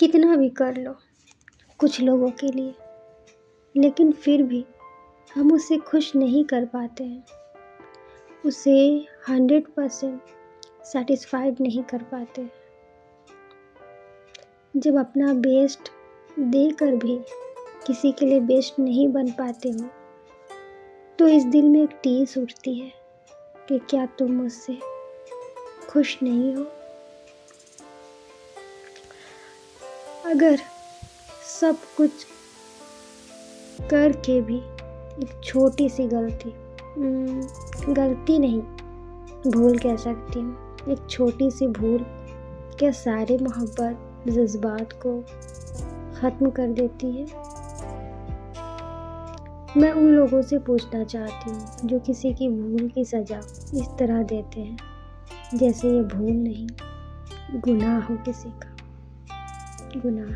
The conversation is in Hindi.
कितना भी कर लो कुछ लोगों के लिए, लेकिन फिर भी हम उसे खुश नहीं कर पाते हैं, उसे 100% सेटिस्फाइड नहीं कर पाते। जब अपना बेस्ट देकर भी किसी के लिए बेस्ट नहीं बन पाते हो, तो इस दिल में एक टीस उठती है कि क्या तुम मुझसे खुश नहीं हो। अगर सब कुछ करके भी एक छोटी सी गलती नहीं, भूल कह सकती हूँ, एक छोटी सी भूल क्या सारे मोहब्बत जज्बात को ख़त्म कर देती है। मैं उन लोगों से पूछना चाहती हूँ जो किसी की भूल की सज़ा इस तरह देते हैं जैसे ये भूल नहीं, गुनाह हो किसी का, गुनाह।